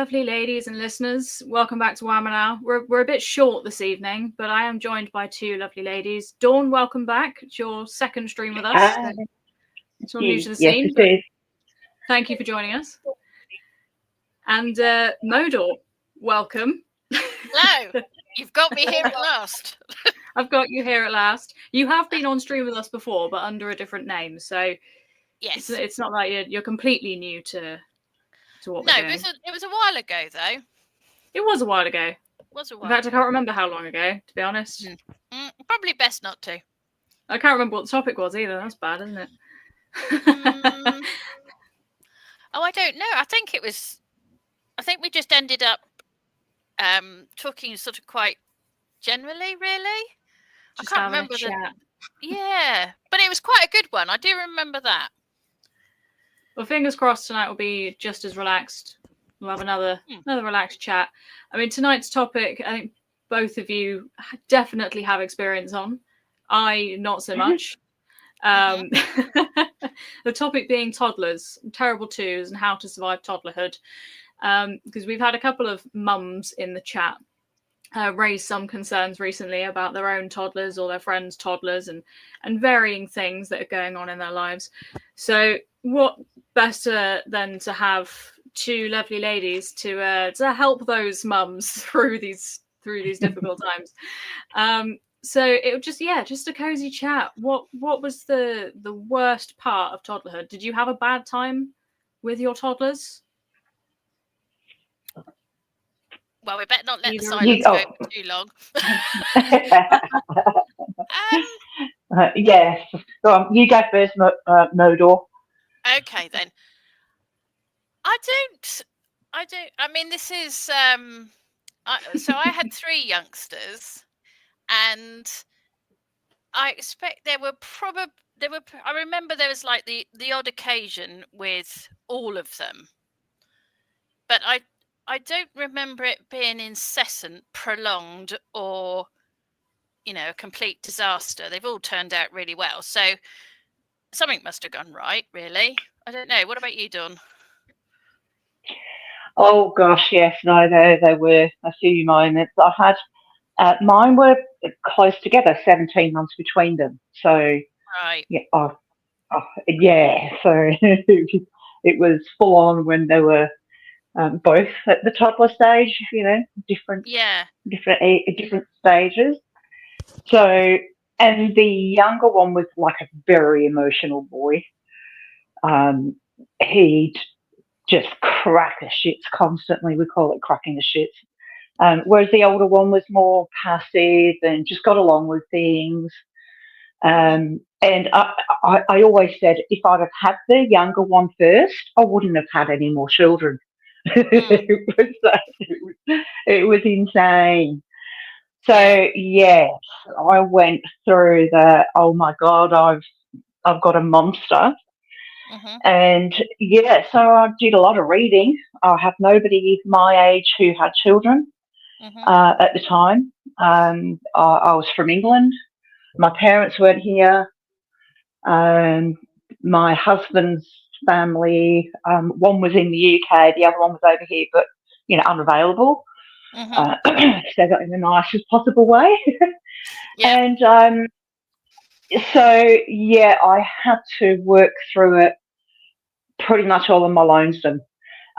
lovely ladies and listeners. Welcome back to Wamen. We're a bit short this evening, but I am joined by two lovely ladies. Dawn, welcome back. It's your second stream with us. Hi. It's all new to the Yes, scene. it is. Thank you for joining us. And Modor, welcome. Hello. You've got me here at last. I've got you here at last. You have been on stream with us before, but under a different name. So yes, it's not like you're completely new to what we're doing. No, it was a while ago though. It was a while ago. In fact, I can't remember how long ago, to be honest. Probably best not to. I can't remember what the topic was either. That's bad, isn't it? Oh, I don't know. I think we just ended up talking sort of quite generally, really. Just I can't remember Yeah, but it was quite a good one. I do remember that. Well, fingers crossed tonight will be just as relaxed. We'll have another relaxed chat. I mean, tonight's topic, I think both of you definitely have experience on. I not so much. The topic being toddlers, terrible twos, and how to survive toddlerhood. Because we've had a couple of mums in the chat raise some concerns recently about their own toddlers or their friends' toddlers and varying things that are going on in their lives. So what better than to have two lovely ladies to help those mums through these difficult times. So it was just a cozy chat. What was the worst part of toddlerhood? Did you have a bad time with your toddlers? Well, we better not let the silence go for too long. Yes. You go first, Modor. Okay, then. I don't. I mean, this is. So I had three youngsters, and I expect there were. I remember there was like the odd occasion with all of them, but I don't remember it being incessant, prolonged, or, a complete disaster. They've all turned out really well. So something must have gone right, really. I don't know. What about you, Dawn? Oh, gosh, yes. No, there were a few moments. I had, mine were close together, 17 months between them. So, right. Yeah, yeah. So it was full on when they were both at the toddler stage, different stages. So, and the younger one was like a very emotional boy. He'd just crack the shits constantly. We call it cracking the shits. Whereas the older one was more passive and just got along with things. And I always said if I'd have had the younger one first, I wouldn't have had any more children. It was insane. So yes, I went through the oh my god, I've got a monster, and so I did a lot of reading. I have nobody my age who had children at the time. I was from England. My parents weren't here. My husband's family, one was in the UK, the other one was over here, but unavailable. Say that in the nicest possible way. And so I had to work through it pretty much all on my lonesome.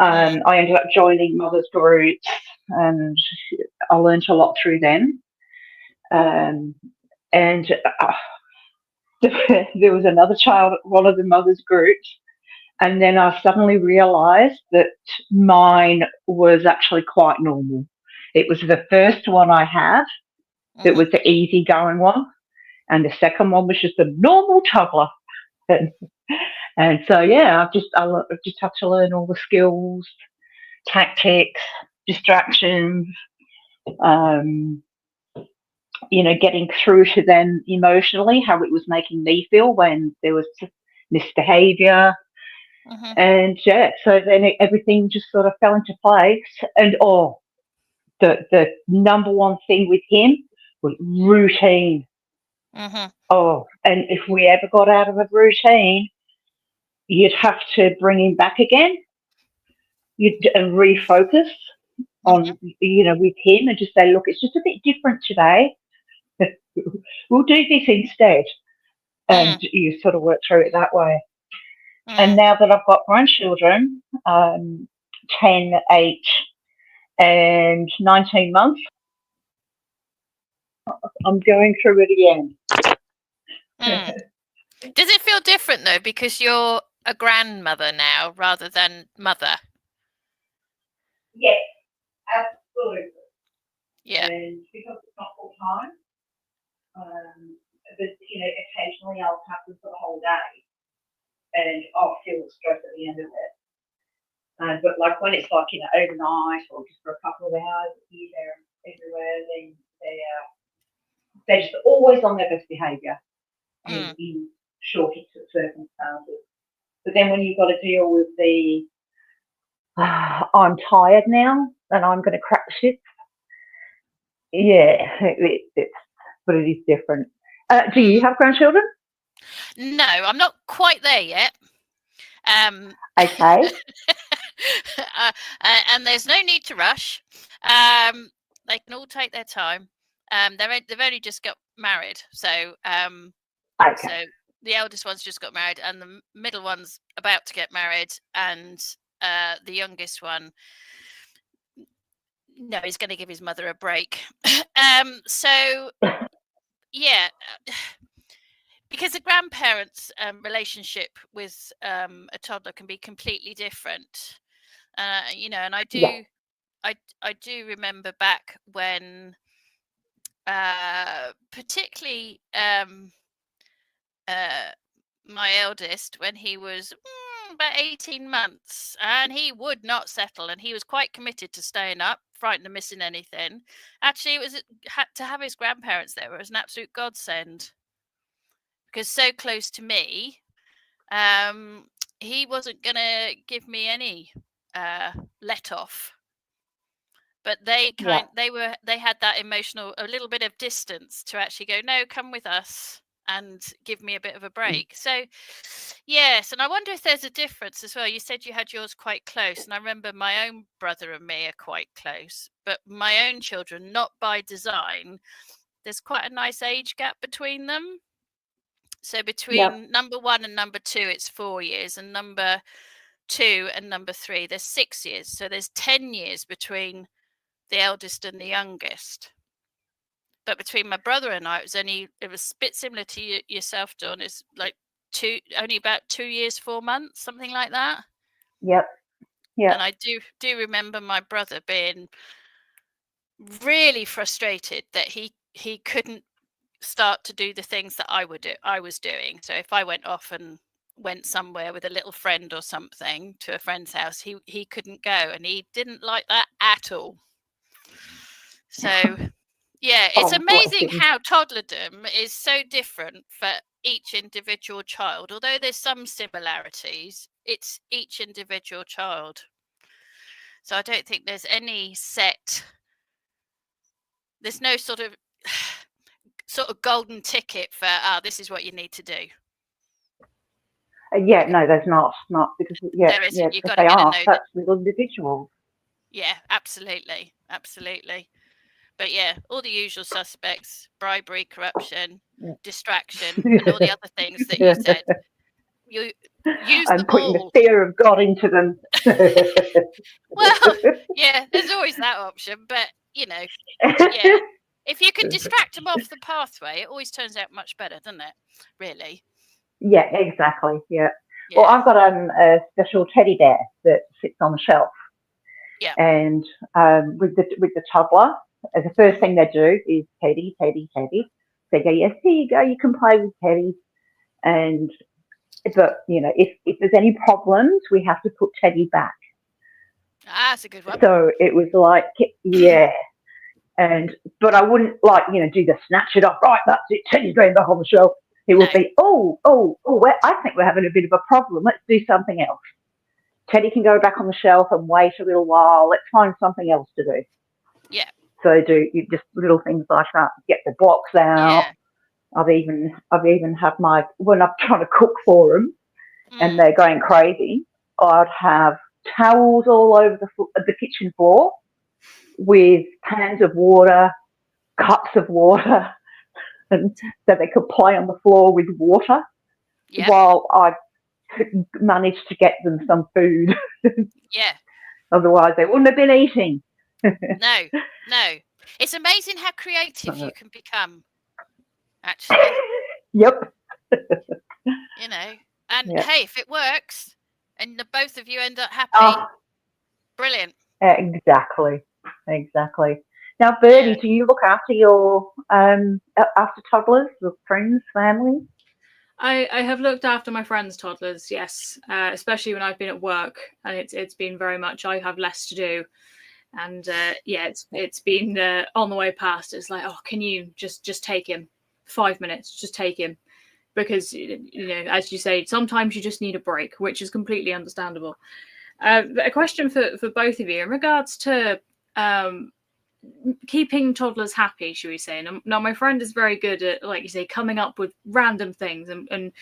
I ended up joining mothers groups, and I learned a lot through them. And there was another child at one of the mothers groups, and then I suddenly realised that mine was actually quite normal. It was the first one I had that was the easygoing one, and the second one was just a normal toddler. And so I just had to learn all the skills, tactics, distractions, getting through to them emotionally, how it was making me feel when there was misbehaviour. And so then everything just sort of fell into place. And the number one thing with him was routine. Oh, and if we ever got out of a routine, you'd have to bring him back again. and refocus on, with him, and just say, look, it's just a bit different today. We'll do this instead. And you sort of work through it that way. And now that I've got grandchildren, 10, 8, and 19 months, I'm going through it again. Does it feel different, though, because you're a grandmother now rather than mother? Yes, absolutely. Yeah. And because it's not full time, but occasionally I'll have them for the whole day, and I'll feel the stress at the end of it. But like when it's like overnight or just for a couple of hours here, there, everywhere, then they're just always on their best behaviour in shorter circumstances. But then when you've got to deal with the I'm tired now and I'm going to crack the ship. Yeah, but it is different. Do you have grandchildren? No, I'm not quite there yet. Okay. And there's no need to rush. They can all take their time. They've only just got married, so so the eldest one's just got married, and the middle one's about to get married, and the youngest one, no, he's going to give his mother a break. So yeah. Because the grandparents' relationship with a toddler can be completely different, and I do, I do remember back when, particularly my eldest, when he was about 18 months, and he would not settle, and he was quite committed to staying up, frightened of missing anything. Actually, it was to have his grandparents there was an absolute godsend. Because so close to me, he wasn't going to give me any let off. But they had that emotional, a little bit of distance to actually go, no, come with us and give me a bit of a break. So, yes, and I wonder if there's a difference as well. You said you had yours quite close, and I remember my own brother and me are quite close, but my own children, not by design, there's quite a nice age gap between them. So between number 1 and number 2, it's 4 years, and number 2 and number 3, there's 6 years. So there's 10 years between the eldest and the youngest. But between my brother and I, it was a bit similar to yourself, Dawn. It's like only about 2 years, 4 months, something like that. Yep. Yeah. And I do remember my brother being really frustrated that he couldn't start to do the things that I was doing. So if I went off and went somewhere with a little friend or something to a friend's house, he couldn't go, and he didn't like that at all. So yeah, it's amazing how toddlerdom is so different for each individual child. Although there's some similarities, it's each individual child. So I don't think there's any there's no sort of golden ticket for this is what you need to do. No, there's not because there isn't. You've got to get to know such little individuals. Yeah, absolutely. But yeah, all the usual suspects: bribery, corruption, distraction, and all the other things that you said. You use I'm them putting all. the fear of God into them. Well, yeah, there's always that option, but yeah. If you can distract them off the pathway, it always turns out much better, doesn't it? Really? Yeah, exactly. Yeah. Well, I've got a special teddy bear that sits on the shelf. Yeah. And with the toddler, the first thing they do is Teddy, Teddy, Teddy. They go, yes, here you go, you can play with Teddy. But if there's any problems, we have to put Teddy back. Ah, that's a good one. So it was like, yeah. But I wouldn't do the snatch it off. Right, that's it. Teddy's going back on the shelf. It would be, I think we're having a bit of a problem. Let's do something else. Teddy can go back on the shelf and wait a little while. Let's find something else to do. Yeah. So just little things like that. Get the blocks out. Yeah. I've even had when I'm trying to cook for them and they're going crazy, I'd have towels all over the kitchen floor with pans of water, cups of water, and so they could play on the floor with water while I managed to get them some food. Yeah. Otherwise, they wouldn't have been eating. No. It's amazing how creative you can become, actually. Yep. You know, and hey, if it works and the both of you end up happy, brilliant. Exactly. Now, Birdie, do you look after your after toddlers, your friends, family? I have looked after my friends' toddlers, yes, especially when I've been at work, and it's been very much I have less to do, and it's been on the way past. It's like, oh, can you just take him 5 minutes, just take him, because as you say, sometimes you just need a break, which is completely understandable. A question for both of you in regards to keeping toddlers happy, should we say? Now, my friend is very good at, like you say, coming up with random things, and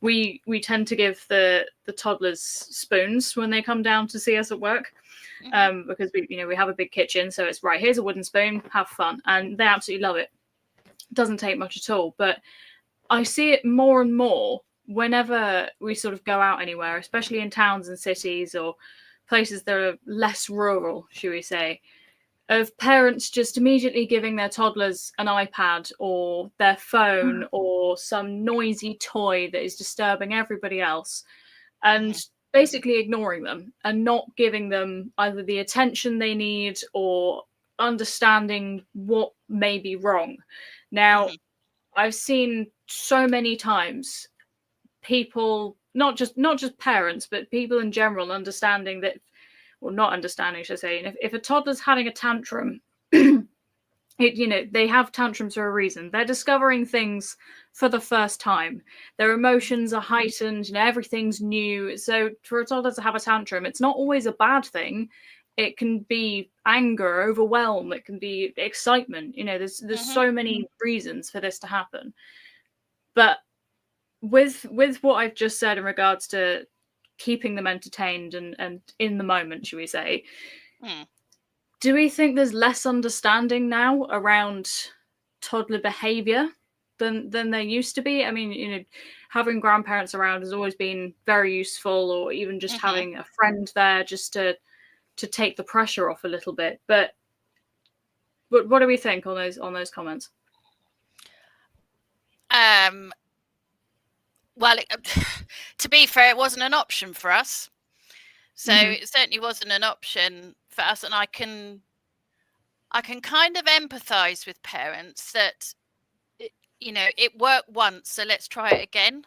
we tend to give the toddlers spoons when they come down to see us at work, because we have a big kitchen, so it's right, here's a wooden spoon, have fun, and they absolutely love it. It doesn't take much at all, but I see it more and more whenever we sort of go out anywhere, especially in towns and cities or places that are less rural, should we say, of parents just immediately giving their toddlers an iPad or their phone or some noisy toy that is disturbing everybody else, and basically ignoring them and not giving them either the attention they need or understanding what may be wrong. Now, I've seen so many times people, not just parents, but people in general, understanding that, or not understanding, should I say, if a toddler's having a tantrum, they have tantrums for a reason. They're discovering things for the first time. Their emotions are heightened, everything's new. So for a toddler to have a tantrum, it's not always a bad thing. It can be anger, overwhelm, it can be excitement. There's so many reasons for this to happen. But with what I've just said in regards to keeping them entertained and in the moment, should we say, do we think there's less understanding now around toddler behavior than there used to be? I mean, having grandparents around has always been very useful, or even just having a friend there just to take the pressure off a little bit. But what do we think on those comments? Well, to be fair, it wasn't an option for us. So it certainly wasn't an option for us. And I can kind of empathize with parents that, it worked once, so let's try it again.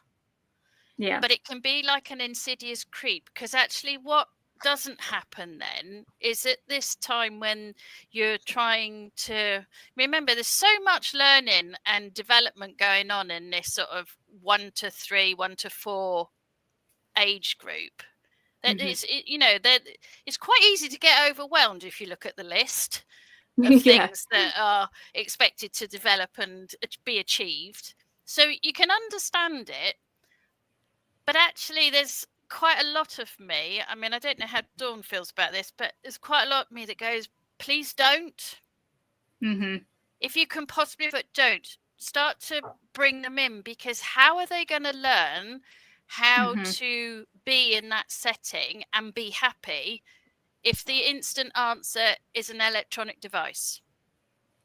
Yeah. But it can be like an insidious creep, because actually what doesn't happen then is at this time when you're trying to remember, there's so much learning and development going on in this sort of 1 to 3, 1 to 4 age group, that it's quite easy to get overwhelmed if you look at the list of things that are expected to develop and be achieved. So you can understand it, but actually there's quite a lot of me, I mean, I don't know how Dawn feels about this, but there's quite a lot of me that goes, please don't. If you can possibly, but don't. Start to bring them in, because how are they going to learn how to be in that setting and be happy if the instant answer is an electronic device?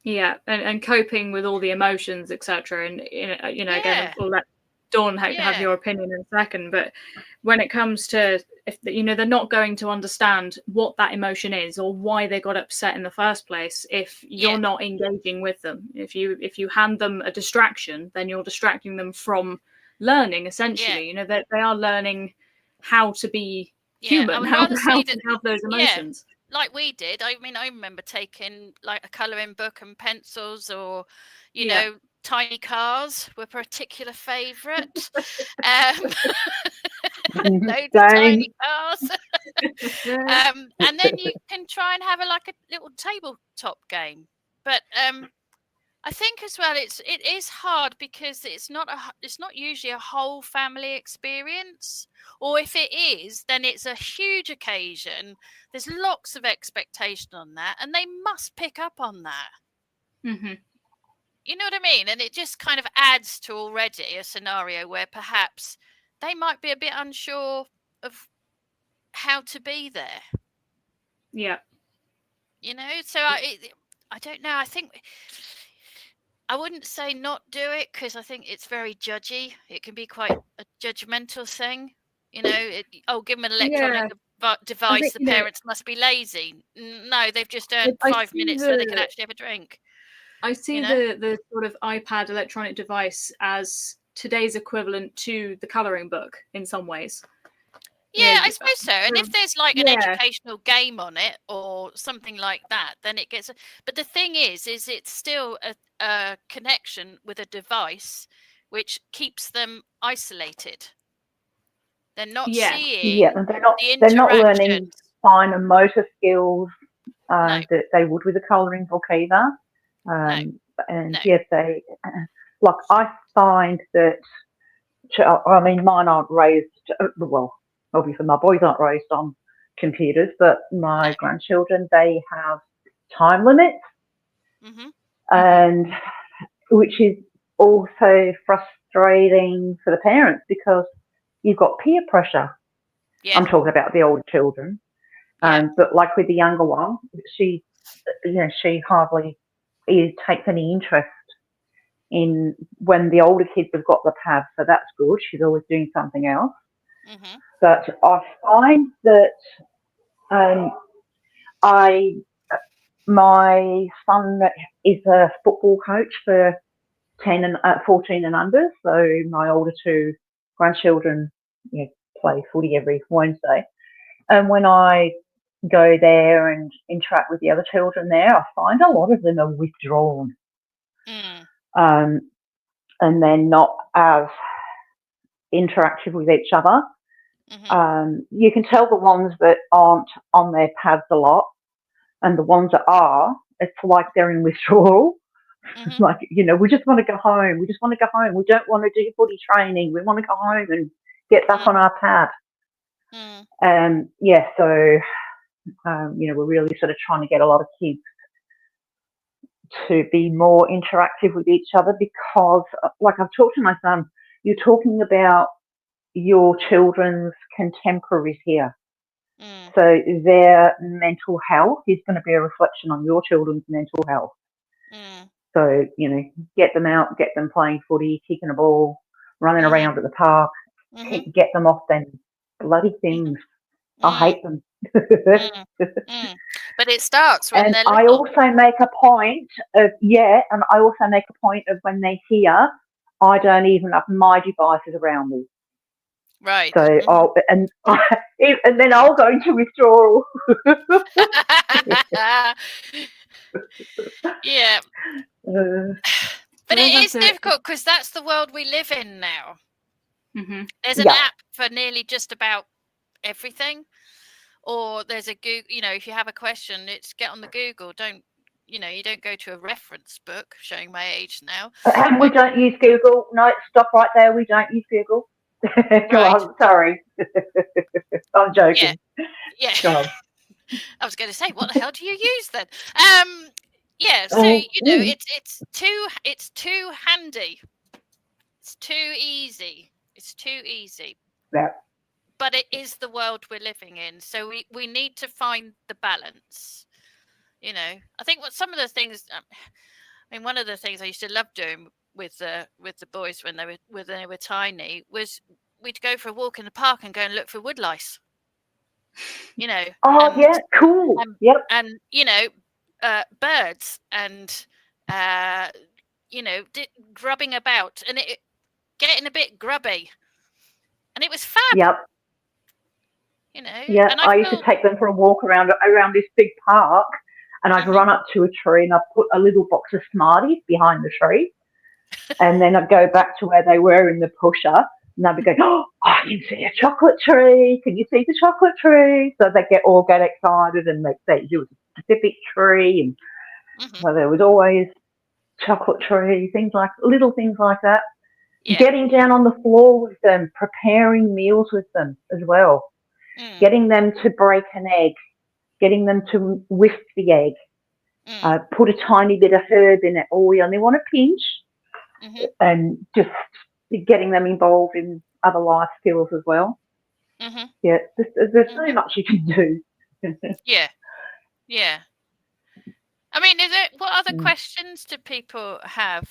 Yeah, and coping with all the emotions, etc. And again, we'll let Dawn have your opinion in a second. But when it comes to, if they're not going to understand what that emotion is or why they got upset in the first place if you're not engaging with them. If you hand them a distraction, then you're distracting them from learning. Essentially, they are learning how to be human, how to have those emotions. Like we did. I mean, I remember taking like a colouring book and pencils, or tiny cars were a particular favourite. Loads of tiny cars. And then you can try and have a little tabletop game. But I think as well, it is hard because it's not usually a whole family experience, or if it is, then it's a huge occasion. There's lots of expectation on that, and they must pick up on that. Mm-hmm. You know what I mean? And it just kind of adds to already a scenario where perhaps they might be a bit unsure of how to be there. Yeah. You know, so I don't know. I think I wouldn't say not do it because I think it's very judgy. It can be quite a judgmental thing. You know, give them an electronic device. The parents must be lazy. No, they've just earned 5 minutes so they can actually have a drink. I see the sort of iPad electronic device as today's equivalent to the colouring book in some ways. Yeah, I suppose so. And if there's like an educational game on it or something like that, then it gets. But the thing is it's still a connection with a device which keeps them isolated. They're not seeing and they're not learning finer motor skills that they would with a colouring book either. Yes, they like I find that. I mean, mine aren't raised. Well, obviously, my boys aren't raised on computers, but my grandchildren, they have time limits, and which is also frustrating for the parents because you've got peer pressure. Yeah. I'm talking about the older children, but like with the younger one, she hardly takes any interest in when the older kids have got the pad, so that's good. She's always doing something else. But I find that my son is a football coach for 14 and under, so my older two grandchildren play footy every Wednesday. And when I go there and interact with the other children there, I find a lot of them are withdrawn. And they're not as interactive with each other. You can tell the ones that aren't on their pads a lot and the ones that are, it's like they're in withdrawal. Like, we just want to go home. We just want to go home. We don't want to do footy training. We want to go home and get back on our pad. So, we're really sort of trying to get a lot of kids to be more interactive with each other because, like I've talked to my son, you're talking about your children's contemporaries here. So their mental health is going to be a reflection on your children's mental health. So, get them out, get them playing footy, kicking a ball, running around at the park, get them off them bloody things. I hate them. But it starts when they're little. I also make a point of when they're here, I don't even have my devices around me. Right. So and then I'll go into withdrawal. Yeah. But it is difficult because that's the world we live in now. There's an app for nearly just about everything. Or there's a Google, if you have a question, it's get on the Google. You don't go to a reference book, showing my age now. We don't use Google. No, stop right there. We don't use Google. Go on, sorry. I'm joking. Yeah. Go on. I was going to say, what the hell do you use then? So it's too handy. It's too easy. Yeah. But it is the world we're living in, so we need to find the balance. I think some of the things. One of the things I used to love doing with the boys when they were tiny was we'd go for a walk in the park and go and look for woodlice. Cool. And birds and grubbing about and it getting a bit grubby, and it was fab. Yep. And I used to take them for a walk around this big park, and I'd run up to a tree and I'd put a little box of Smarties behind the tree, and then I'd go back to where they were in the pusher, and they'd be going, "Oh, I can see a chocolate tree. Can you see the chocolate tree?" So they get excited, and they say it was a specific tree, and so there was always chocolate tree, little things like that. Yeah. Getting down on the floor with them, preparing meals with them as well. Getting them to break an egg, getting them to whisk the egg, put a tiny bit of herb in it, or we only want a pinch, and just getting them involved in other life skills as well. Yeah, there's so much you can do. Yeah. I mean, what other questions do people have?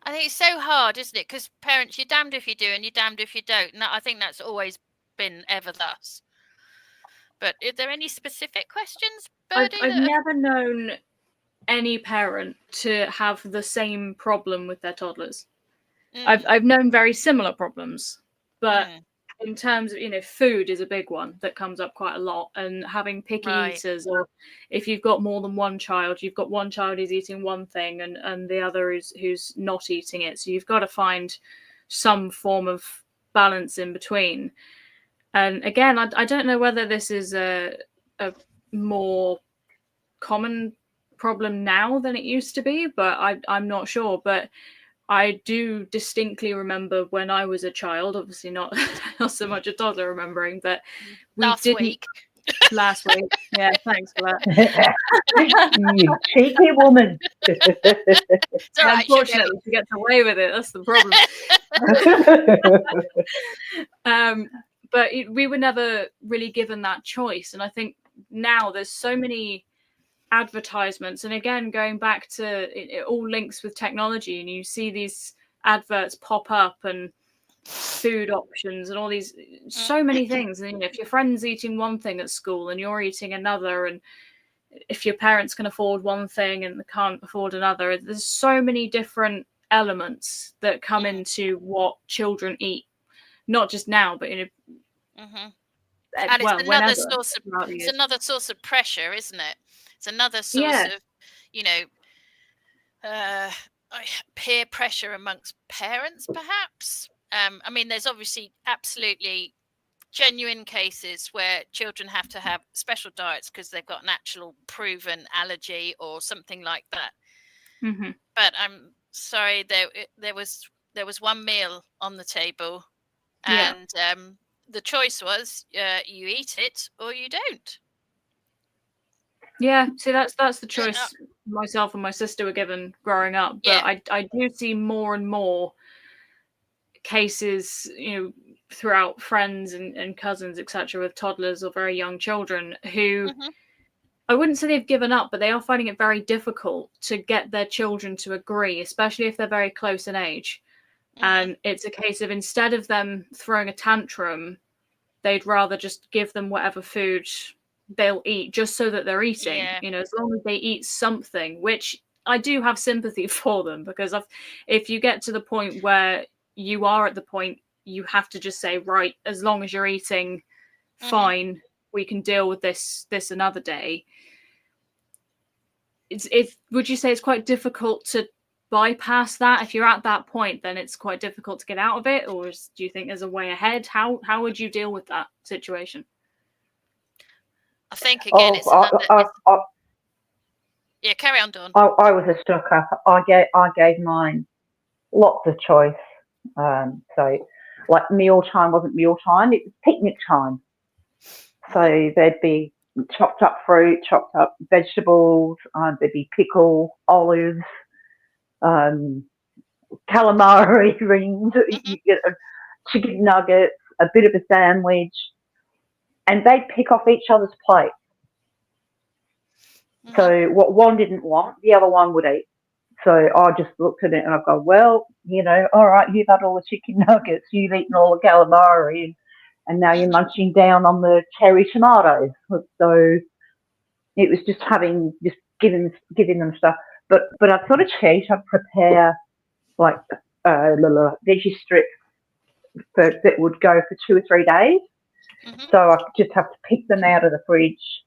I think it's so hard, isn't it? Because parents, you're damned if you do and you're damned if you don't. And I think that's always been ever thus. But are there any specific questions, Birdie? I've never known any parent to have the same problem with their toddlers. I've known very similar problems, but in terms of, food is a big one that comes up quite a lot, and having picky eaters, or if you've got more than one child, you've got one child who's eating one thing and the other who's not eating it. So you've got to find some form of balance in between. And again, I don't know whether this is a more common problem now than it used to be, but I'm not sure. But I do distinctly remember when I was a child, obviously not so much a toddler remembering, but last week. Yeah, thanks for that. You cheeky woman. It's all right, unfortunately, she gets away with it. That's the problem. But we were never really given that choice. And I think now there's so many advertisements, and again, going back to it all links with technology, and you see these adverts pop up and food options and all these, so many things. And if your friend's eating one thing at school and you're eating another, and if your parents can afford one thing and they can't afford another, there's so many different elements that come into what children eat, not just now, but and it's another source of pressure, isn't it? It's another source of peer pressure amongst parents, perhaps. I mean, there's obviously absolutely genuine cases where children have to have special diets because they've got an actual proven allergy or something like that. But I'm sorry, there was one meal on the table, and the choice was you eat it or you don't. Yeah, see, that's the choice myself and my sister were given growing up. But I do see more and more cases, throughout friends and cousins, etc., with toddlers or very young children who I wouldn't say they've given up, but they are finding it very difficult to get their children to agree, especially if they're very close in age. And it's a case of, instead of them throwing a tantrum, they'd rather just give them whatever food they'll eat, just so that they're eating. As long as they eat something, which I do have sympathy for them, because if you get to the point where you are at the point you have to just say, right, as long as you're eating, fine, we can deal with this another day. Would you say it's quite difficult to bypass that? If you're at that point, then it's quite difficult to get out of it, or do you think there's a way ahead? How would you deal with that situation? I think again, yeah, carry on, Dawn. I was a stuck-up. I gave mine lots of choice. So, like, mealtime wasn't mealtime; it was picnic time. So there'd be chopped up fruit, chopped up vegetables. There'd be pickle, olives, calamari rings, chicken nuggets, a bit of a sandwich, and they'd pick off each other's plate. So what one didn't want, the other one would eat. So I just looked at it and I go, well, all right, you've had all the chicken nuggets, you've eaten all the calamari, and now you're munching down on the cherry tomatoes. So it was just giving them stuff. But I'd sort of cheat. I'd prepare like veggie strips that would go for 2 or 3 days. So I just have to pick them out of the fridge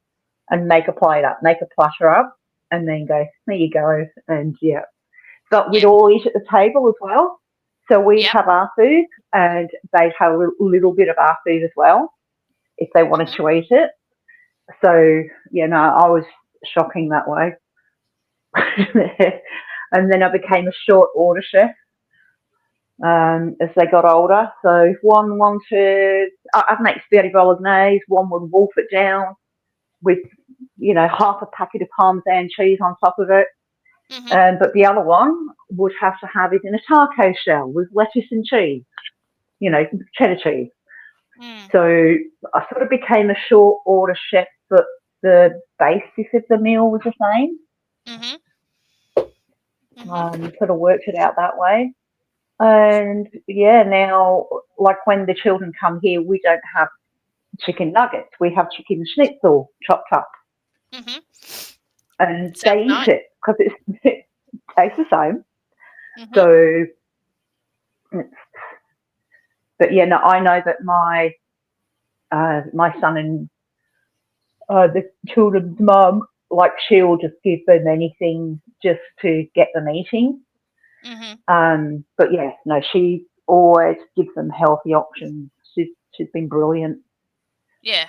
and make a platter up, and then go, there you go. And but we'd all eat at the table as well. So we'd have our food, and they'd have a little bit of our food as well if they wanted to eat it. So, I was shocking that way. And then I became a short order chef as they got older. So if one wanted, I'd make spaghetti bolognese, one would wolf it down with, half a packet of Parmesan cheese on top of it. But the other one would have to have it in a taco shell with lettuce and cheese, cheddar cheese. So I sort of became a short order chef, but the basis of the meal was the same. Sort of worked it out that way. And yeah, now, like when the children come here, we don't have chicken nuggets. We have chicken schnitzel chopped up. And they eat it because it tastes the same. So, but yeah, no, I know that my son and the children's mum, like, she'll just give them anything just to get them eating. But yeah, no, she always gives them healthy options. She's been brilliant. Yeah.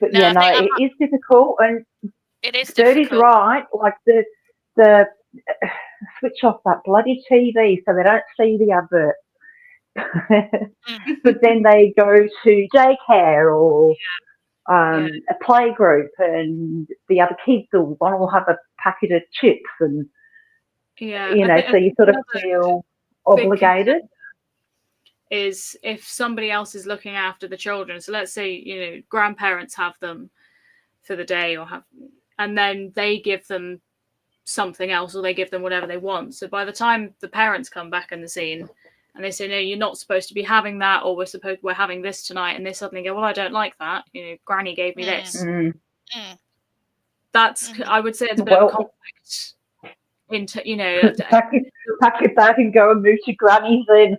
But no, yeah, no, it is difficult, and it is Bertie's right. Like the switch off that bloody TV so they don't see the advert. But then they go to daycare or a play group, and the other kids will have a packet of chips, and so you sort of feel obligated. Is if somebody else is looking after the children. So let's say grandparents have them for the day, and then they give them something else, or they give them whatever they want. So by the time the parents come back in the scene and they say, no, you're not supposed to be having that, or we're having this tonight, and they suddenly go, well, I don't like that. Granny gave me this. That's I would say it's a bit of a conflict. Pack it back and go and move to Granny's then.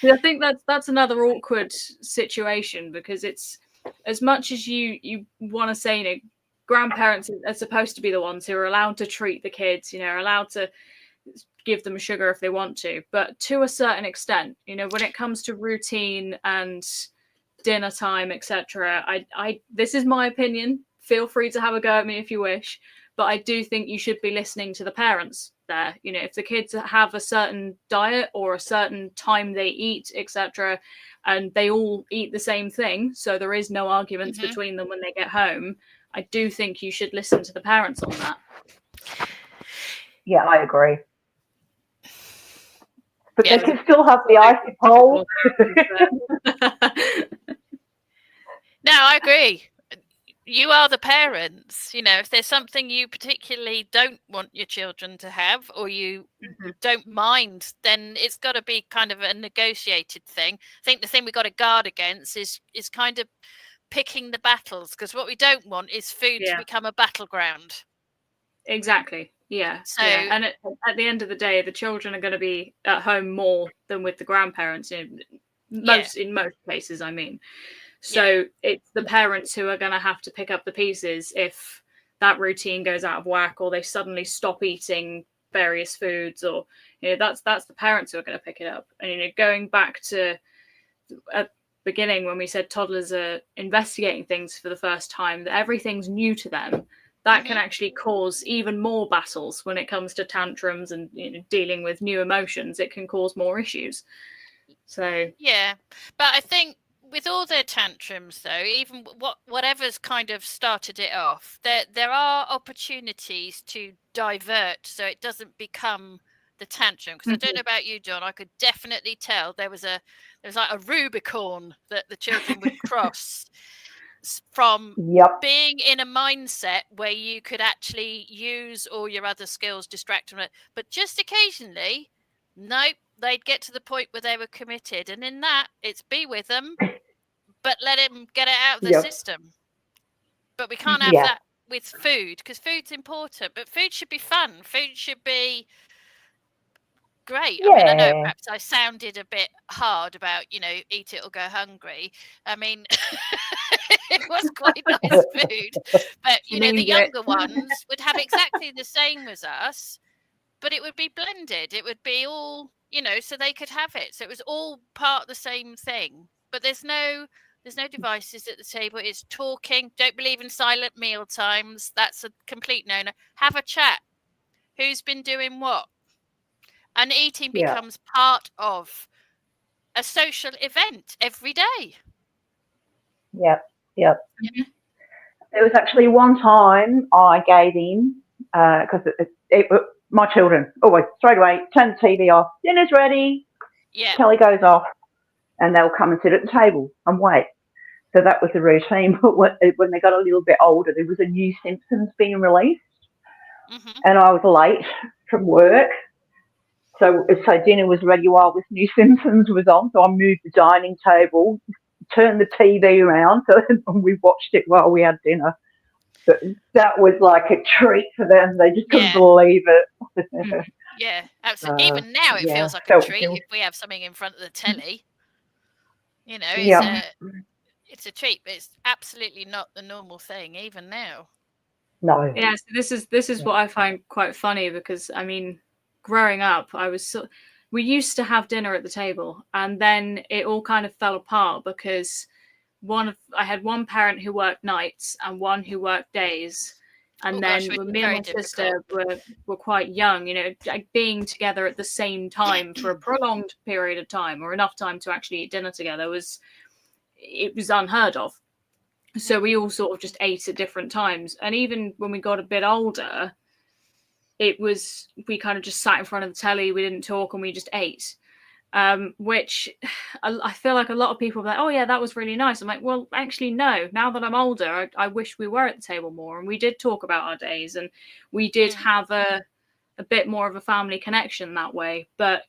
I think that's another awkward situation, because it's, as much as you want to say, grandparents are supposed to be the ones who are allowed to treat the kids, are allowed to give them sugar if they want to, but to a certain extent, when it comes to routine and dinner time, etc. I this is my opinion. Feel free to have a go at me if you wish, but I do think you should be listening to the parents there. If the kids have a certain diet or a certain time they eat, etc., and they all eat the same thing, so there is no arguments between them when they get home, I do think you should listen to the parents on that. Yeah, I agree. But they can still have the icy pole. No, I agree. You are the parents. If there's something you particularly don't want your children to have, or you don't mind, then it's got to be kind of a negotiated thing. I think the thing we've got to guard against is kind of picking the battles, because what we don't want is food to become a battleground. Exactly. Yeah. So, and at the end of the day, the children are going to be at home more than with the grandparents in most cases, I mean. So it's the parents who are going to have to pick up the pieces if that routine goes out of whack, or they suddenly stop eating various foods, or that's the parents who are going to pick it up. And going back to at the beginning when we said toddlers are investigating things for the first time, that everything's new to them, that can actually cause even more battles when it comes to tantrums and dealing with new emotions. It can cause more issues. So but I think with all their tantrums, though, even whatever's kind of started it off, there are opportunities to divert so it doesn't become the tantrum. Because I don't know about you, John, I could definitely tell there was like a Rubicon that the children would cross from being in a mindset where you could actually use all your other skills, distract them, but just occasionally, nope, they'd get to the point where they were committed, and in that, it's be with them, but let him get it out of the system. But we can't have that with food, because food's important, but food should be fun. Food should be great. I mean, I know perhaps I sounded a bit hard about, eat it or go hungry. I mean, it was quite nice food, but the younger ones would have exactly the same as us, but it would be blended. It would be all, so they could have it. So it was all part of the same thing, but there's no There's no devices at the table. It's talking. Don't believe in silent meal times. That's a complete no-no. Have a chat. Who's been doing what? And eating becomes part of a social event every day. Yep. There was actually one time I gave in because my children always straight away turn the TV off. Dinner's ready. Yeah. Telly goes off, and they'll come and sit at the table and wait. So that was the routine. But when they got a little bit older, there was a new Simpsons being released, and I was late from work. So dinner was ready while this new Simpsons was on. So I moved the dining table, turned the TV around, and we watched it while we had dinner. But that was like a treat for them. They just couldn't believe it. Yeah, absolutely. Even now it feels like a treat if we have something in front of the telly. You know, it's a treat, but it's absolutely not the normal thing, even now. No. Yeah, so this is what I find quite funny, because I mean, growing up, we used to have dinner at the table, and then it all kind of fell apart because I had one parent who worked nights and one who worked days. And me and my sister were quite young, you know, being together at the same time for a prolonged period of time, or enough time to actually eat dinner together, was unheard of. So we all sort of just ate at different times. And even when we got a bit older, we kind of just sat in front of the telly, we didn't talk, and we just ate. Which I feel like a lot of people are like, oh yeah, that was really nice. I'm like, well, actually, no. Now that I'm older, I wish we were at the table more, and we did talk about our days, and we did have a bit more of a family connection that way. But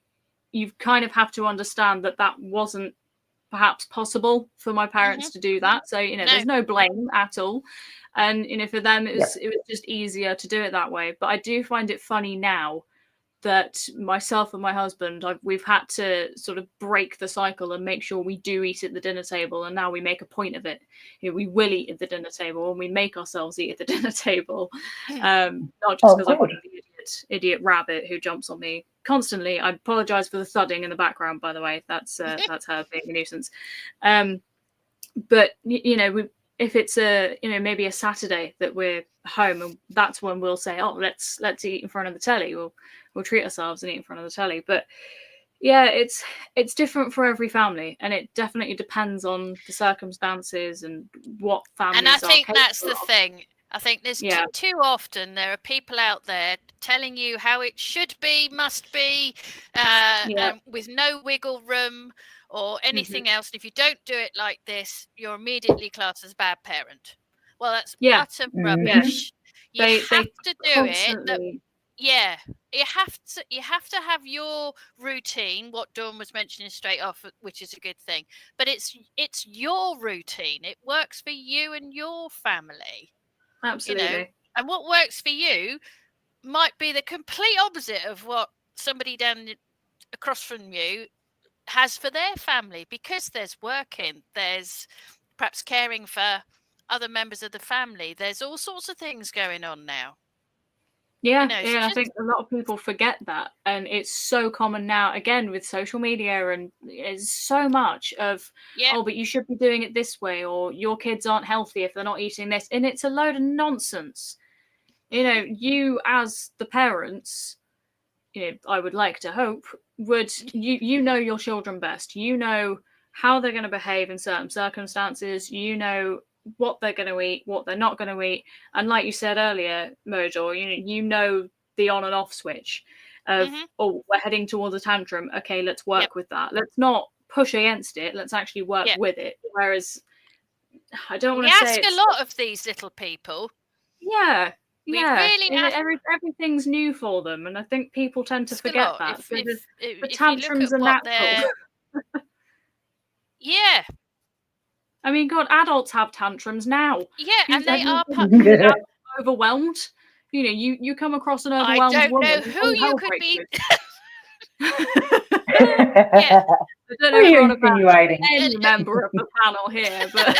you kind of have to understand that wasn't perhaps possible for my parents to do that. So, you know, there's no blame at all. And, you know, for them, it was just easier to do it that way. But I do find it funny now that myself and my husband, we've had to sort of break the cycle and make sure we do eat at the dinner table. And now we make a point of it. You know, we will eat at the dinner table, and we make ourselves eat at the dinner table. Not just because I'm the idiot rabbit who jumps on me constantly. I apologize for the thudding in the background, by the way. That's her being a nuisance. But you know, if it's maybe a Saturday that we're home, and that's when we'll say, oh, let's eat in front of the telly. We'll treat ourselves and eat in front of the telly. But yeah, it's different for every family, and it definitely depends on the circumstances and what families. And I think that's the thing. I think there's too often there are people out there telling you how it should be, must be, with no wiggle room or anything else. And if you don't do it like this, you're immediately classed as a bad parent. Well, that's utter rubbish. You have to do it. You have to have your routine, what Dawn was mentioning straight off, which is a good thing. But it's your routine. It works for you and your family. Absolutely. You know? And what works for you might be the complete opposite of what somebody down across from you has for their family, because there's working, there's perhaps caring for other members of the family. There's all sorts of things going on now. Yeah, I think a lot of people forget that, and it's so common now, again, with social media, and it's so much of, oh, but you should be doing it this way, or your kids aren't healthy if they're not eating this, and it's a load of nonsense. You know, you as the parents, you know, I would like to hope, you know your children best. You know how they're going to behave in certain circumstances. You know what they're going to eat, what they're not going to eat. And like you said earlier, Mojo, you know the on and off switch of, oh, we're heading towards a tantrum. Okay, let's work with that. Let's not push against it. Let's actually work with it. Whereas I don't want to say ask a lot of these little people. Yeah. Really everything's new for them, and I think people tend to forget that. The tantrums are natural. Yeah. I mean, God, adults have tantrums now. Yeah, and they are overwhelmed. You know, you come across an overwhelmed woman. I don't know who you could be. I don't know about any member of the panel here, but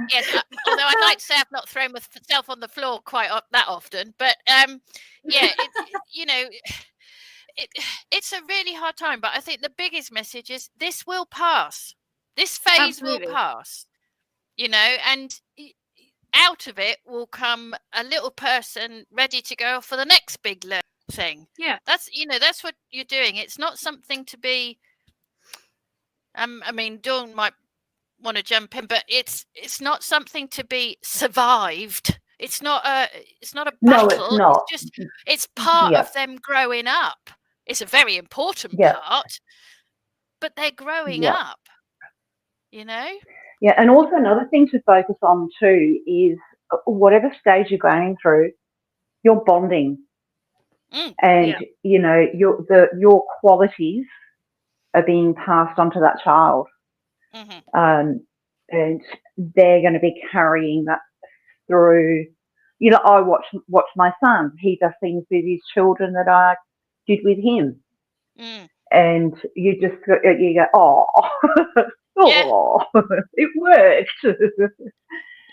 yes. Although I'd like to say I've not thrown myself on the floor quite that often, but it's a really hard time. But I think the biggest message is this will pass. This phase Absolutely. will pass, and out of it will come a little person ready to go for the next big thing. Yeah. That's what you're doing. It's not something to be. I mean, Dawn might want to jump in, but it's not something to be survived. It's not a No, it's battle. not. It's part Yeah, of them growing up. It's a very important yeah, part, but they're growing yeah. up. Yeah, and also another thing to focus on too is whatever stage you're going through, you're bonding, and Yeah. your qualities are being passed on to that child, and they're going to be carrying that through. I watch my son. He does things with his children that I did with him, and you go, oh, Yeah. oh, it worked.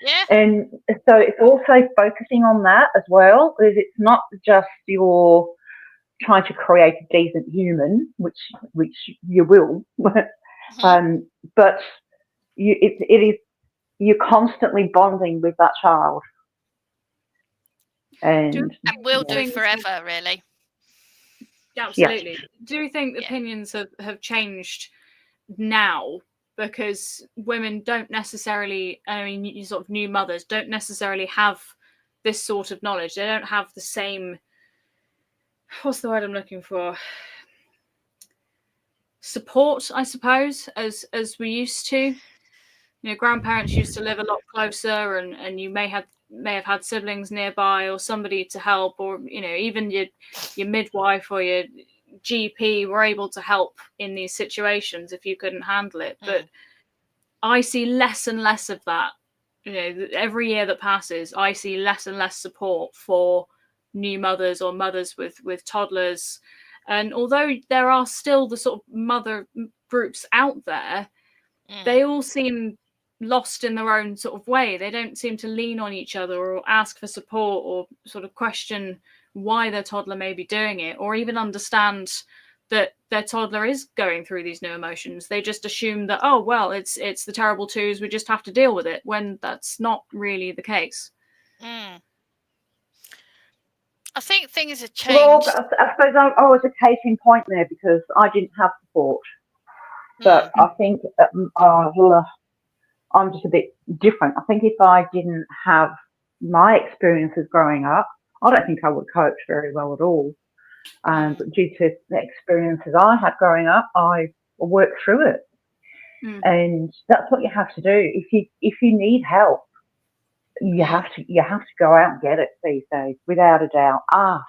Yeah. And so it's also focusing on that as well. It's not just you're trying to create a decent human, which you will, but it is you're constantly bonding with that child, and will do forever, really. Absolutely. Yeah. Do you think opinions have changed now? Because women don't necessarily, you sort of new mothers don't necessarily have this sort of knowledge. They don't have the same, what's the word I'm looking for? Support, I suppose, as we used to. Grandparents used to live a lot closer, and you may have had siblings nearby or somebody to help, or even your midwife or your GP were able to help in these situations if you couldn't handle it. But I see less and less of that. Every year that passes, I see less and less support for new mothers or mothers with toddlers. And although there are still the sort of mother groups out there, they all seem lost in their own sort of way. They don't seem to lean on each other or ask for support or sort of question why their toddler may be doing it, or even understand that their toddler is going through these new emotions. They just assume that, oh, well, it's the terrible twos, we just have to deal with it, when that's not really the case. I think things have changed. Well, I suppose I was a case in point there because I didn't have support. But I think I'm just a bit different. I think if I didn't have my experiences growing up, I don't think I would cope very well at all. But due to the experiences I had growing up, I worked through it. And that's what you have to do. If you need help, you have to go out and get it these days, without a doubt. Ask.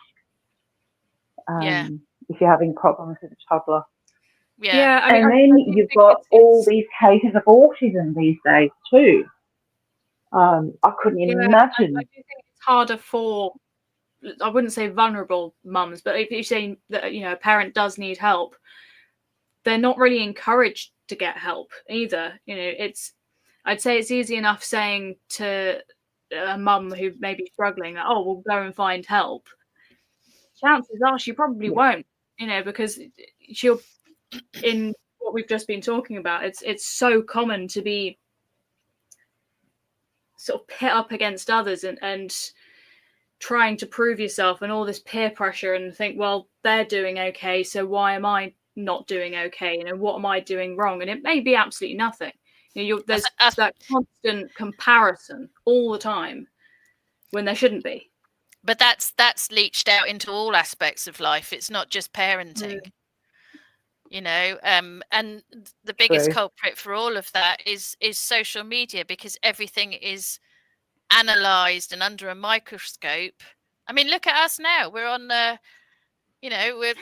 If you're having problems with a toddler. Yeah. I mean, and then you've got all these cases of autism these days too. I couldn't imagine. I do think it's harder for, I wouldn't say vulnerable mums, but if you're saying that a parent does need help, they're not really encouraged to get help either. I'd say it's easy enough saying to a mum who may be struggling that, oh, we'll go and find help. Chances are she probably won't, because she'll, in what we've just been talking about, it's so common to be sort of pit up against others and trying to prove yourself, and all this peer pressure, and think, well, they're doing okay, so why am I not doing okay? What am I doing wrong? And it may be absolutely nothing. There's that constant comparison all the time when there shouldn't be. But that's leached out into all aspects of life. It's not just parenting. And the biggest culprit for all of that is social media, because everything is analyzed and under a microscope. I mean, look at us now. We're on we're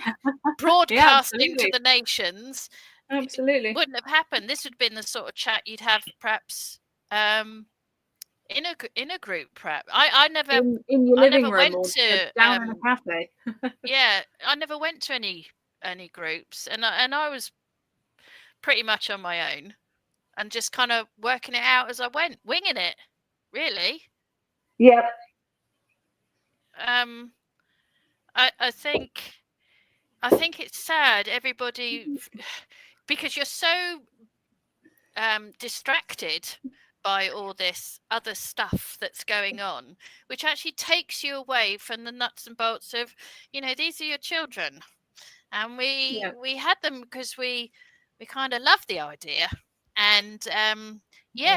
broadcasting to the nations. Absolutely. It wouldn't have happened. This would have been the sort of chat you'd have perhaps in a group, perhaps. I never in your living room went or to down in a cafe. I never went to any groups, and I was pretty much on my own and just kind of working it out as I went, winging it, really. Yep. I think it's sad, everybody, because you're so distracted by all this other stuff that's going on, which actually takes you away from the nuts and bolts of, these are your children, and we had them because we kind of love the idea, and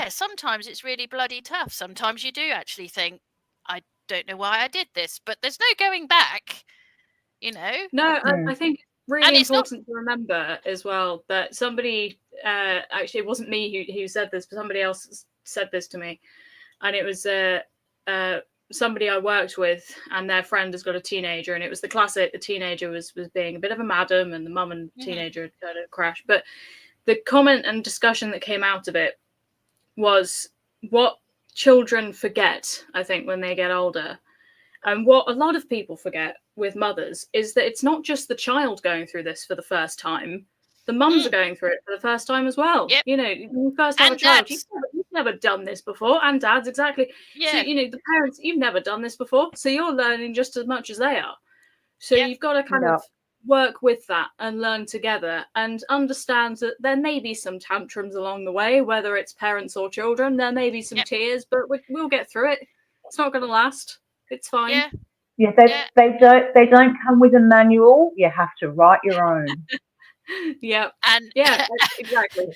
sometimes it's really bloody tough. Sometimes you do actually think, I don't know why I did this, but there's no going back. No, I think really important to remember as well that somebody actually, it wasn't me who said this, but somebody else said this to me, and it was somebody I worked with, and their friend has got a teenager, and it was the classic, the teenager was being a bit of a madam, and the mum and teenager had kind of crashed. But the comment and discussion that came out of it was what children forget, I think, when they get older. And what a lot of people forget with mothers is that it's not just the child going through this for the first time. The mums are going through it for the first time as well. Yep. When you first have a child, you've never done this before. And dads, exactly. Yeah. So, the parents, you've never done this before. So you're learning just as much as they are. So you've got to kind of work with that and learn together and understand that there may be some tantrums along the way, whether it's parents or children. There may be some tears, but we'll get through it. It's not going to last. It's fine. Yeah, they don't come with a manual. You have to write your own. Exactly.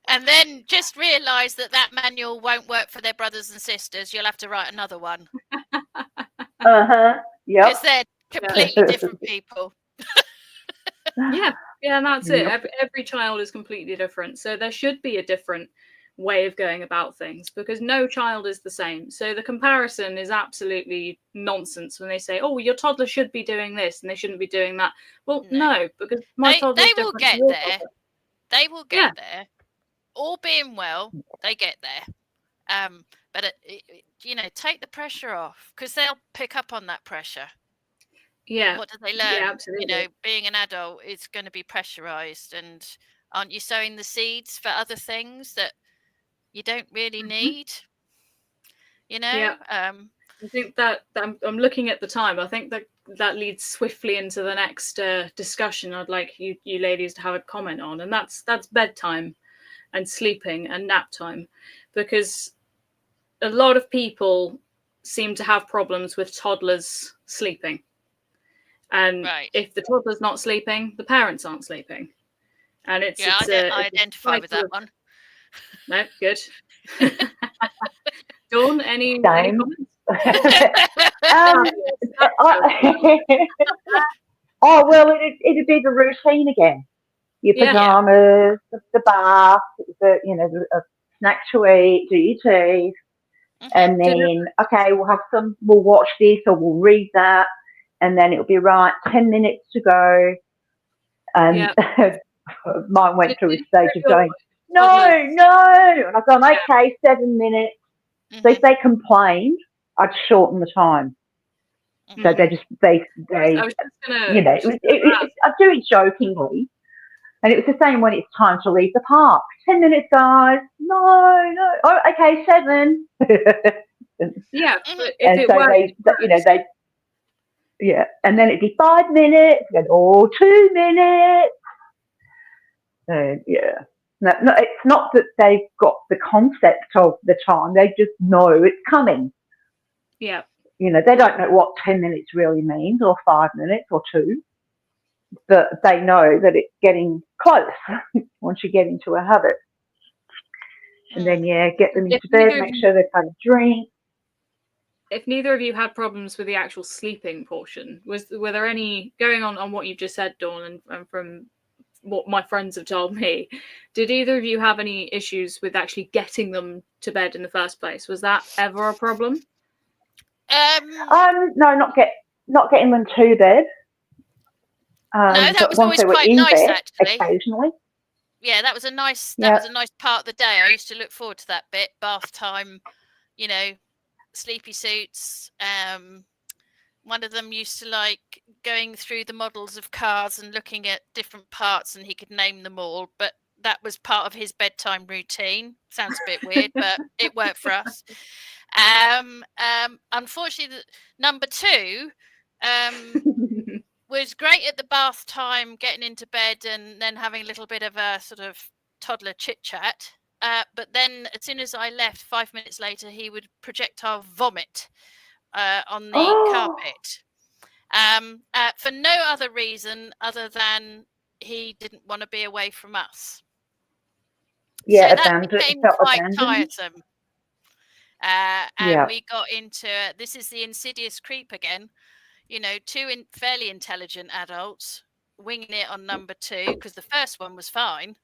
And then just realise that manual won't work for their brothers and sisters. You'll have to write another one. Yep. Because they're completely different people. And that's it. Every child is completely different. So there should be a different way of going about things because no child is the same. So the comparison is absolutely nonsense when they say, oh, your toddler should be doing this and they shouldn't be doing that. Well, no, because my toddler they will get there. They will get there. All being well, they get there. But take the pressure off because they'll pick up on that pressure. Yeah. What do they learn? Yeah, absolutely. Being an adult is going to be pressurized, and aren't you sowing the seeds for other things that you don't really need? I think that I'm looking at the time. I think that leads swiftly into the next discussion I'd like you ladies to have a comment on, and that's bedtime and sleeping and nap time, because a lot of people seem to have problems with toddlers sleeping. And if the toddler's not sleeping, the parents aren't sleeping. And I identify with that one. No, good. Dawn, any comments? It'd be the routine again. Your pajamas, the bath, a snack to eat, do your teeth, and then we'll watch this or we'll read that, and then it'll be 10 minutes to go, and mine went through a stage of going, no, and I've gone, okay, 7 minutes. So if they complained, I'd shorten the time. So I do it jokingly. And it was the same when it's time to leave the park. 10 minutes, guys. No. Oh, okay, 7. Yeah. And so and then it'd be 5 minutes, and 2 minutes. No, it's not that they've got the concept of the time. They just know it's coming. Yeah. They don't know what 10 minutes really means, or 5 minutes, or 2. But they know that it's getting close once you get into a habit. And then, get them into bed, make sure they've had a drink. If neither of you had problems with the actual sleeping portion, were there any, going on what you've just said, Dawn, and from what my friends have told me, did either of you have any issues with actually getting them to bed in the first place? Was that ever a problem? No, not getting them to bed. No, that was always quite nice, actually. Occasionally. Yeah, that was a nice part of the day. I used to look forward to that bit, bath time, sleepy suits. One of them used to like going through the models of cars and looking at different parts, and he could name them all, but that was part of his bedtime routine. Sounds a bit weird, but it worked for us. Unfortunately, number 2 was great at the bath time, getting into bed and then having a little bit of a sort of toddler chit chat. but then as soon as I left, 5 minutes later, he would projectile vomit on the carpet. For no other reason other than he didn't want to be away from us. Yeah, so that became quite tiresome. And we got into this is the insidious creep again. Two fairly intelligent adults winging it on number 2 because the first one was fine.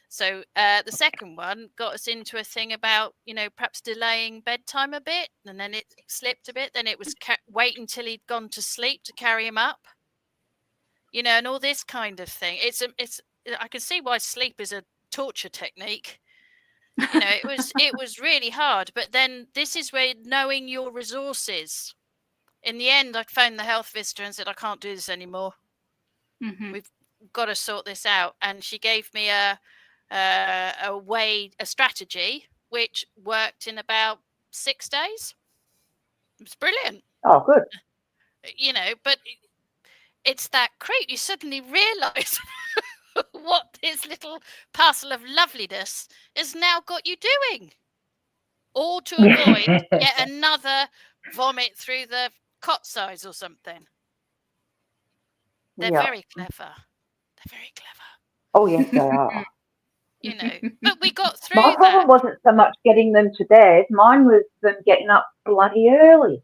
So the second one got us into a thing about, perhaps delaying bedtime a bit, and then it slipped a bit. Then it was wait until he'd gone to sleep to carry him up, and all this kind of thing. I can see why sleep is a torture technique. It was really hard. But then this is where knowing your resources. In the end, I phoned the health visitor and said, I can't do this anymore. Mm-hmm. We've got to sort this out. And she gave me a strategy which worked in about 6 days. It was brilliant. Oh, good. But it's that creep. You suddenly realise what this little parcel of loveliness has now got you doing, all to avoid yet another vomit through the cot size or something. They're very clever. They're very clever. Oh, yes, they are. But we got through My problem wasn't so much getting them to bed. Mine was them getting up bloody early.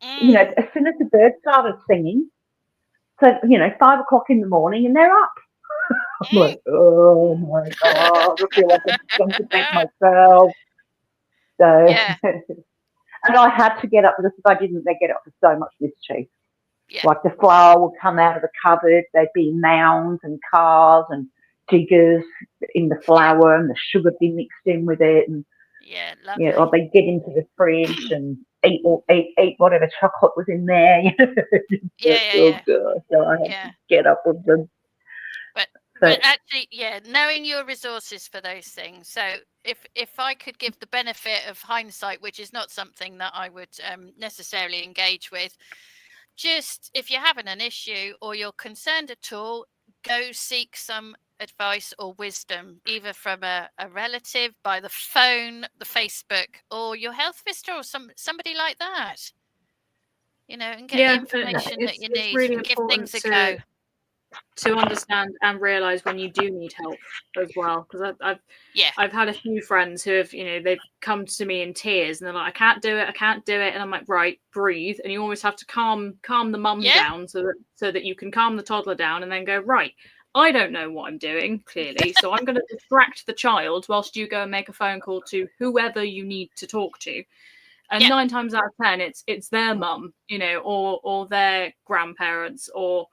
As soon as the birds started singing, so, 5 o'clock in the morning and they're up. I'm like, oh, my God, I feel like I'm going to bed myself. So, and I had to get up because if I didn't, they'd get up for so much mischief. Yeah. Like the flour would come out of the cupboard, there'd be mounds and cars and diggers in the flour and the sugar be mixed in with it. And, lovely. Or they'd get into the fridge and eat whatever chocolate was in there. So I had to get up with them. But actually, knowing your resources for those things. So if I could give the benefit of hindsight, which is not something that I would necessarily engage with, just if you're having an issue or you're concerned at all, go seek some advice or wisdom, either from a relative, by the phone, the Facebook, or your health visitor or somebody like that. And get the information that you need really and give things a go. To understand and realize when you do need help as well, because I've had a few friends who have they've come to me in tears and they're like, I can't do it, and I'm like, right, breathe, and you always have to calm the mum down so that you can calm the toddler down and then go, right, I don't know what I'm doing clearly, so I'm going to distract the child whilst you go and make a phone call to whoever you need to talk to. And 9 times out of 10 it's their mum, or their grandparents, or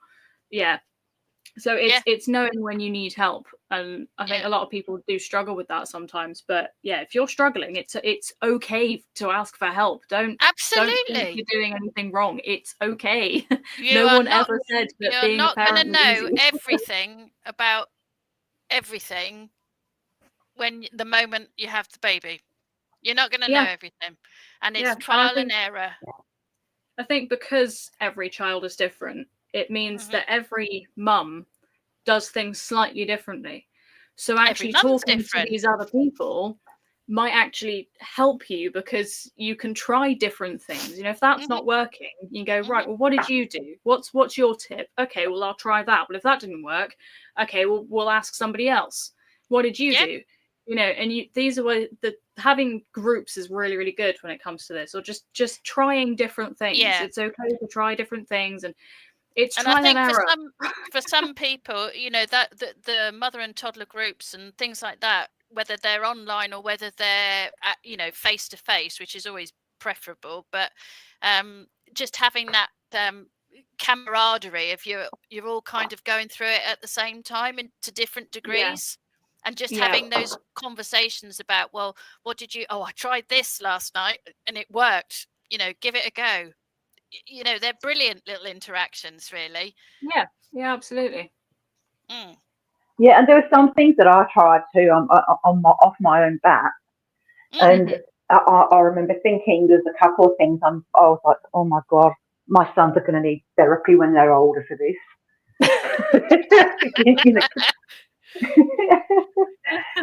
so it's knowing when you need help, and I think a lot of people do struggle with that sometimes. But if you're struggling, it's okay to ask for help. Don't think you're doing anything wrong. It's okay. No one ever said that being a parent was easy. You're not going to know everything about everything when the moment you have the baby. You're not going to know everything, and it's trial and error. I think because every child is different, it means that every mum does things slightly differently. So actually talking to these other people might actually help you, because you can try different things. If that's not working, you go, right, well, what did you do? What's your tip? Okay, well, I'll try that. Well, if that didn't work, okay, well, we'll ask somebody else. What did you do? And these are where having groups is really, really good when it comes to this, or just trying different things. It's okay to try different things, and it's trial and error. For some people, that the mother and toddler groups and things like that, whether they're online or whether they're face to face, which is always preferable, but just having that camaraderie of you're all kind of going through it at the same time and to different degrees, and just having those conversations about, well, what did you? Oh, I tried this last night and it worked. Give it a go. They're brilliant little interactions, really. Yeah, absolutely. Yeah, and there were some things that I tried too off my own bat, and I remember thinking there's a couple of things I was like, oh my God, my sons are going to need therapy when they're older for this.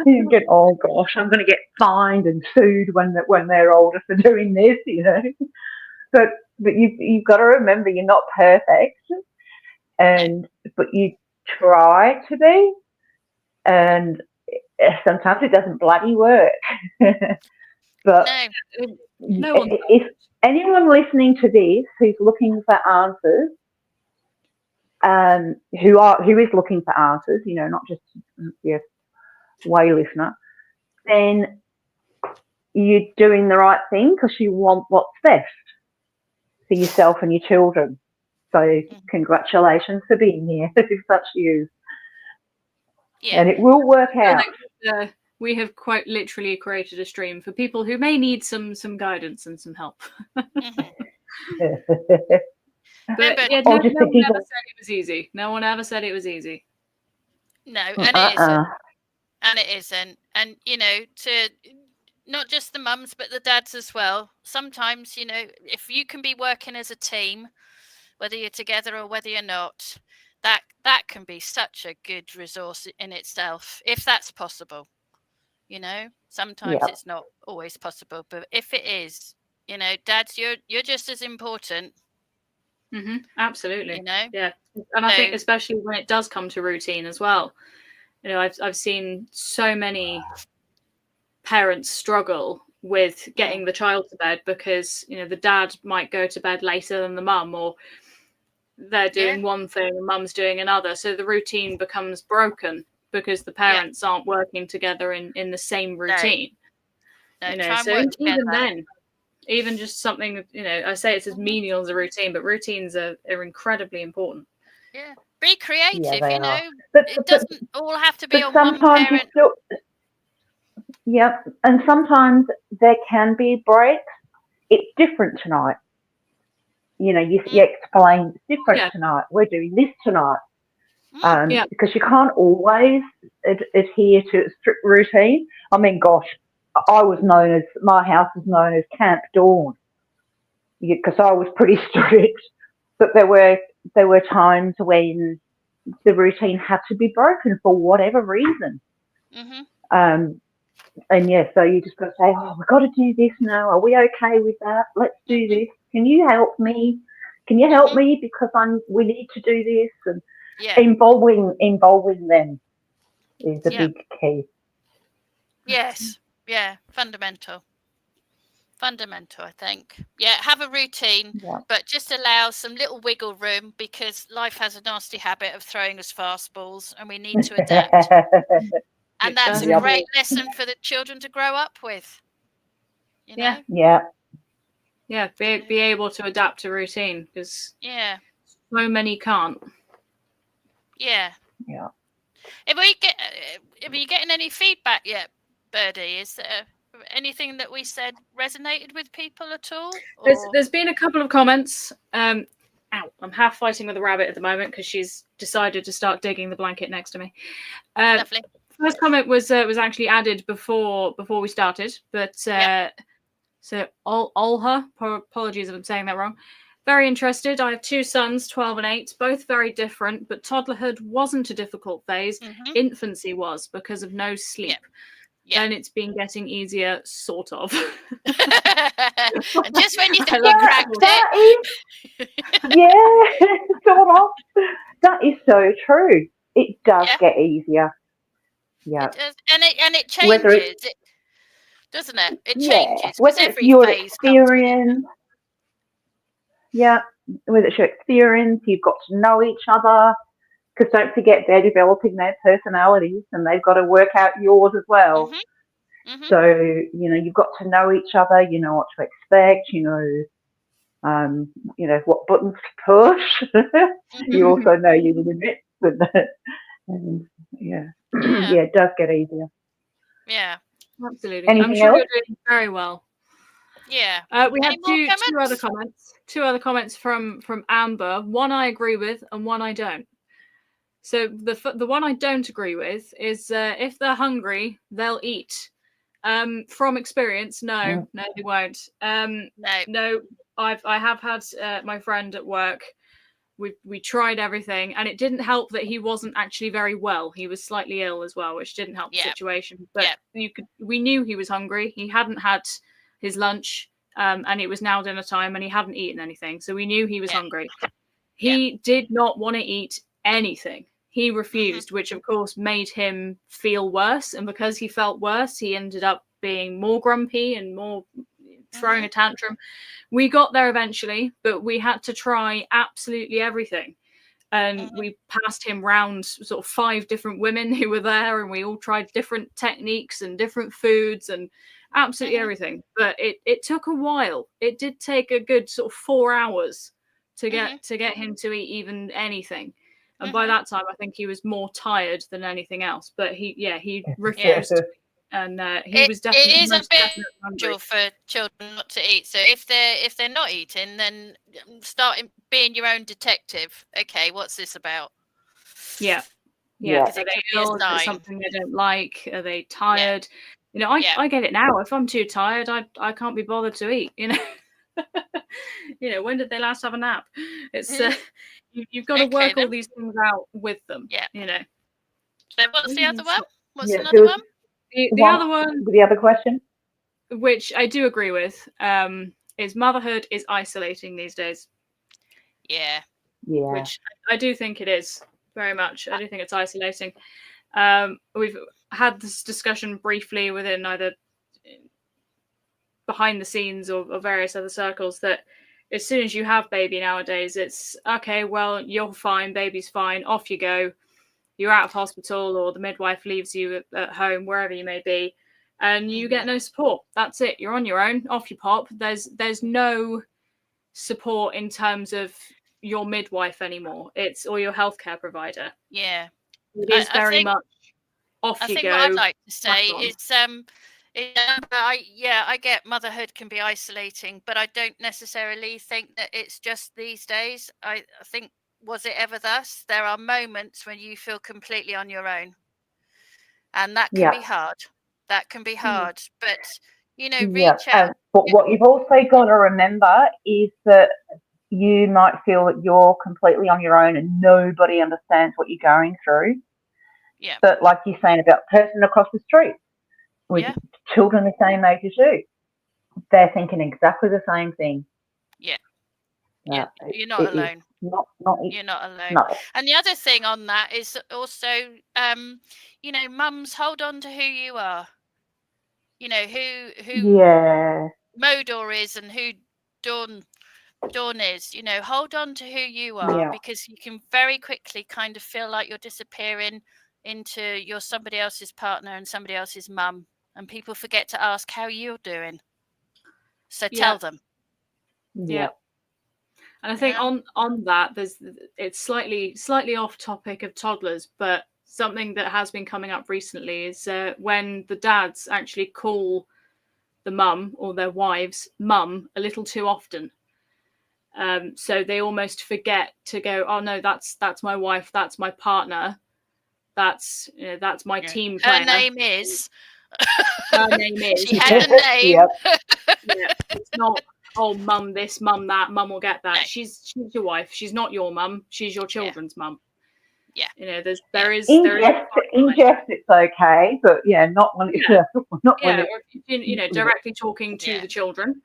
You get, oh gosh, I'm going to get fined and sued when they're older for doing this, But you've got to remember you're not perfect, but you try to be, and sometimes it doesn't bloody work. But no. if anyone listening to this who's looking for answers, who is looking for answers, not just your way listener, then you're doing the right thing because you want what's best for yourself and your children. So congratulations for being here if that's you. Yeah. And it will work out. We have quite literally created a stream for people who may need some guidance and some help. But yeah, no one ever said it was easy. No one ever said it was easy. No, and it isn't. And it isn't. And, to not just the mums, but the dads as well. Sometimes, if you can be working as a team, whether you're together or whether you're not, that can be such a good resource in itself, if that's possible. Sometimes it's not always possible, but if it is, dads, you're just as important. Mm-hmm, absolutely. Yeah. And I think especially when it does come to routine as well. I've seen so many parents struggle with getting the child to bed because the dad might go to bed later than the mum, or they're doing one thing and mum's doing another, so the routine becomes broken because the parents aren't working together in the same routine. So even then, even just something, I say it's as menial as a routine, but routines are incredibly important. Yeah, be creative. But it doesn't all have to be on one parent. And sometimes there can be breaks. It's different tonight. You explain it's different tonight. We're doing this tonight. Because you can't always adhere to a strict routine. I mean, gosh, my house was known as Camp Dawn because I was pretty strict. But there were times when the routine had to be broken for whatever reason. So you just got to say, oh, we've got to do this now. Are we okay with that? Let's do this. Can you help me? Can you help me because we need to do this? And involving them is a big key. Yes. Yeah. Fundamental, I think. Yeah. Have a routine, but just allow some little wiggle room because life has a nasty habit of throwing us fastballs and we need to adapt. And that's a great lesson for the children to grow up with. Yeah. Be able to adapt to routine because so many can't. Yeah. Are you getting any feedback yet, Birdie? Is there anything that we said resonated with people at all? There's been a couple of comments. I'm half fighting with a rabbit at the moment because she's decided to start digging the blanket next to me. Lovely. First comment was actually added before we started, but so Olha, apologies if I'm saying that wrong. Very interested. I have two sons, 12 and 8, both very different, but toddlerhood wasn't a difficult phase. Infancy was because of no sleep. Then it's been getting easier, sort of. And just when you think you cracked it. Sort of. That is so true. It does get easier. Yeah. It does. And it changes, doesn't it? It changes. Whether it's your experience. Whether it's your experience, you've got to know each other. Because don't forget, they're developing their personalities and they've got to work out yours as well. So, you've got to know each other, you know what to expect, you know what buttons to push. You also know your limits. And it does get easier. Yeah. Absolutely. Anything I'm sure else? you're doing very well. Yeah. We have two other comments. Two other comments from Amber. One I agree with and one I don't. So the one I don't agree with is if they're hungry, they'll eat. From experience, no, they won't. No, I have had my friend at work we tried everything, and it didn't help that he wasn't actually very well. He was slightly ill as well, which didn't help the situation. But we knew he was hungry. He hadn't had his lunch, and it was now dinner time, and he hadn't eaten anything. So we knew he was hungry. He did not want to eat anything. He refused, which of course made him feel worse. And because he felt worse, he ended up being more grumpy and more throwing a tantrum. We got there eventually, but we had to try absolutely everything. And we passed him round sort of 5 different women who were there, and we all tried different techniques and different foods and absolutely everything. But it took a while. It did take a good sort of 4 hours to get him to eat even anything. And by that time, I think he was more tired than anything else. But he refused. And he was definitely. It is a bit unusual for children not to eat. So if they're not eating, then start being your own detective. Okay, what's this about? Yeah. Are they ill? Is it something they don't like? Are they tired? You know, I get it now. If I'm too tired, I can't be bothered to eat. You know. You know, when did they last have a nap? It's you've got to work all these things out with them. Yeah. You know. So what's the other one? What's another one? The other one, the other question, which I do agree with, is motherhood is isolating these days. Yeah. Which I do think it is very much. I do think it's isolating. We've had this discussion briefly within either behind the scenes or various other circles that as soon as you have baby nowadays, it's okay. Well, you're fine, baby's fine, off you go. You're out of hospital, or the midwife leaves you at home, wherever you may be, and you get no support. That's it. You're on your own. Off you pop. There's no support in terms of your midwife anymore. It's or your healthcare provider. Yeah, it is very much off you go. I think what I'd like to say is, I get motherhood can be isolating, but I don't necessarily think that it's just these days. I think. Was it ever thus? There are moments when you feel completely on your own. And that can be hard. That can be hard. But, you know, reach out. But what you've also got to remember is that you might feel that you're completely on your own and nobody understands what you're going through. Yeah. But like you're saying about the person across the street with children the same age as you, they're thinking exactly the same thing. Yeah. Yeah, you're not alone. You're not alone. No. And the other thing on that is also, you know, mums, hold on to who you are. You know, who Modor is and who Dawn is. You know, hold on to who you are because you can very quickly kind of feel like you're disappearing into you're somebody else's partner and somebody else's mum, and people forget to ask how you're doing. So tell them. Yeah. And I think on that, it's slightly off topic of toddlers, but something that has been coming up recently is when the dads actually call the mum or their wives mum a little too often. So they almost forget to go, oh no, that's my wife, that's my partner, that's my team player. Her name is. She had a name. It's not. Oh, mum this, mum that, mum will get that. No. She's your wife. She's not your mum. She's your children's mum. Yeah. You know, there is in jest it's okay, but not when it's not when it's directly talking to the children.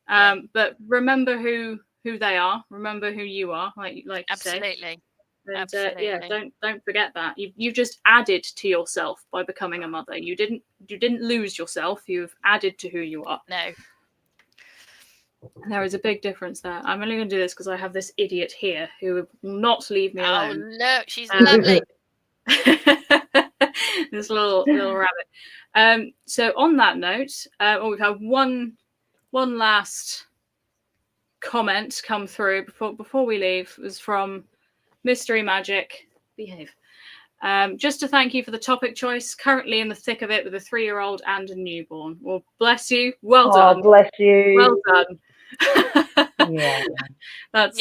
But remember who they are. Remember who you are, like you say. Absolutely. And, absolutely. Don't forget that. You just added to yourself by becoming a mother. You didn't lose yourself. You've added to who you are. No. There is a big difference there. I'm only going to do this because I have this idiot here who will not leave me alone. Oh, look, she's lovely. This little rabbit. So on that note, we've had one last comment come through before we leave. It was from Mystery Magic. Behave. Just to thank you for the topic choice. Currently in the thick of it with a 3-year-old and a newborn. Well, bless you. Well done. Bless you. Well done. That's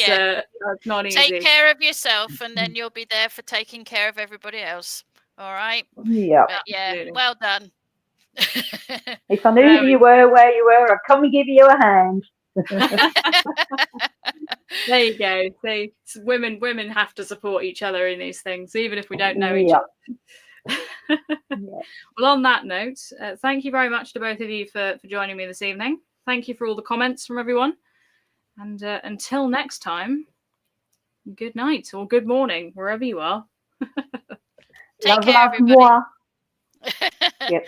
not easy. Take care of yourself, and then you'll be there for taking care of everybody else. All right. Yeah. But well done. If I knew who you were, where you were, I'd come and give you a hand. There you go. See, women have to support each other in these things, even if we don't know each Yeah. other. Well, on that note, thank you very much to both of you for joining me this evening. Thank you for all the comments from everyone. And until next time, good night or good morning, wherever you are. Take Love, care, love, everybody. moi. Yep.